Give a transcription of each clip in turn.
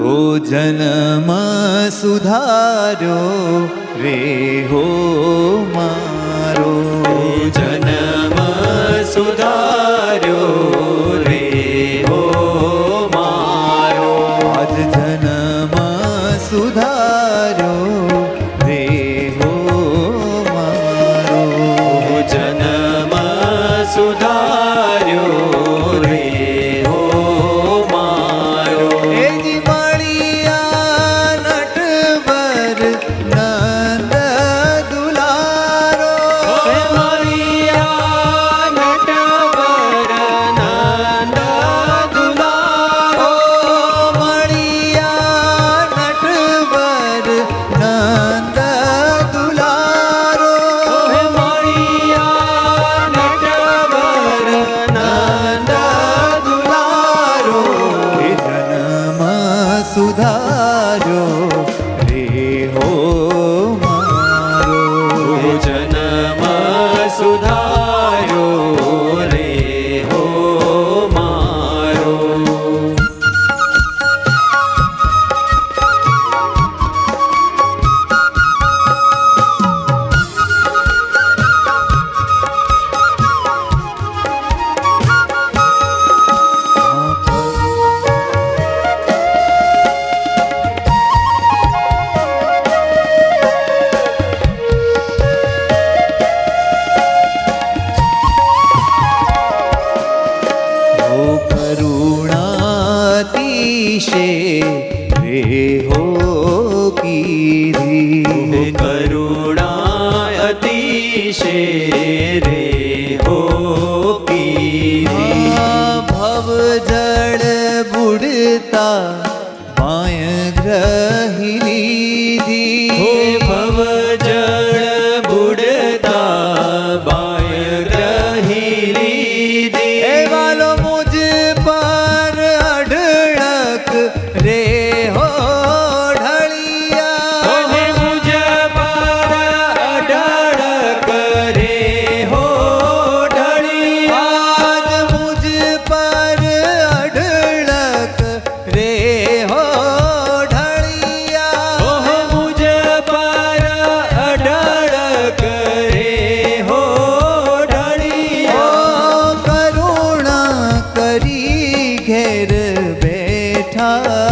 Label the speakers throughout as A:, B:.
A: ઓ જન્મ સુધાર્યો રે હો મારો,
B: જન્મ સુધાર્યો રે હો મારો,
A: આજ જન્મ સુધાર્યો રે હો મારો,
B: જન્મ સુધાર્યો રે હો મારો.
A: એજી મળિયા નટવર નંદ દુલારો,
B: હે મળિયા નટવર નંદ દુલારો,
A: મળિયા નટવર નંદ દુલારો,
B: હે મળિયા નટવર નંદ દુલારો.
A: એ જન્મ સુધાર્યો રે હો મારો,
B: જન્મ સુધાર્યો રે હો મારો.
A: ઓ કરુણાતિશે રે હો કીધી,
B: કરુણા અતિશે રે હો કીધી.
A: ભવ જળ બુડતા પાય ગ્રહી લીધી,
B: ભવ જળ બુડતા બાય ગ્રહી લીધી.
A: એ વાલો મુજ પર અઢળક રે હો ઢળિયા,
B: હે મુજ પર અઢળક રે હો ઢળિયા.
A: આજ મુજ પર અઢળક રે હો ઢળિયા,
B: હે મુજ પર અઢળક રે હો ઢળિયા.
A: ઓ કરુણા કરી ઘેર બેઠા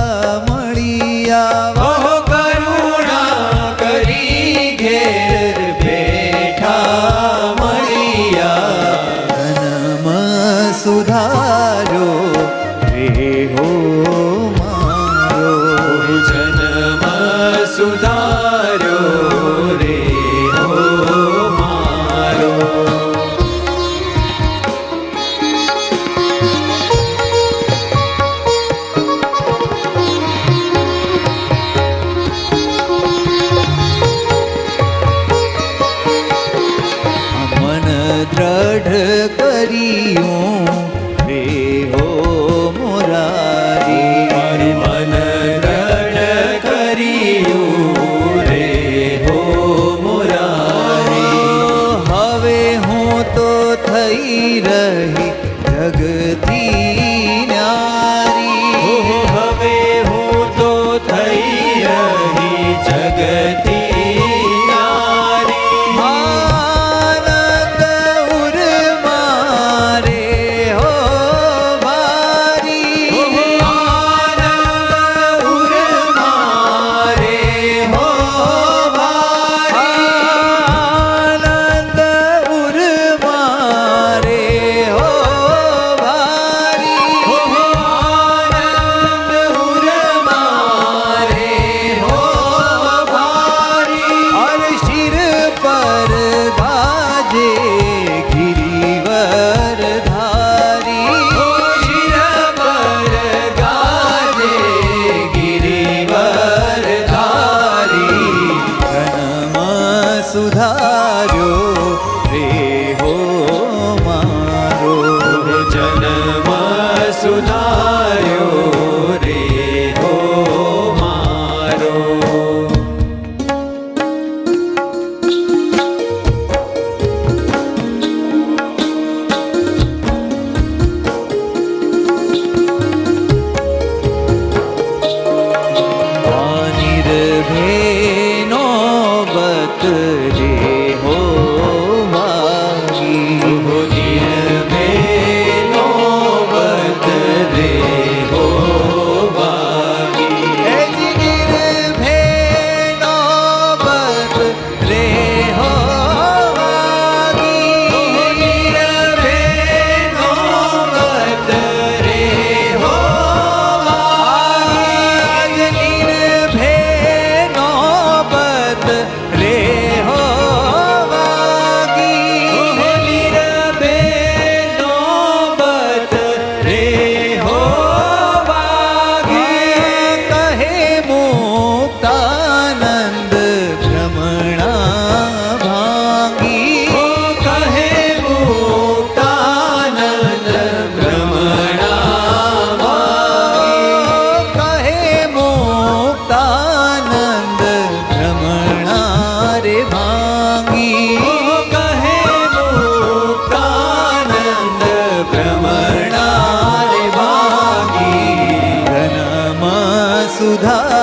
A: સુધા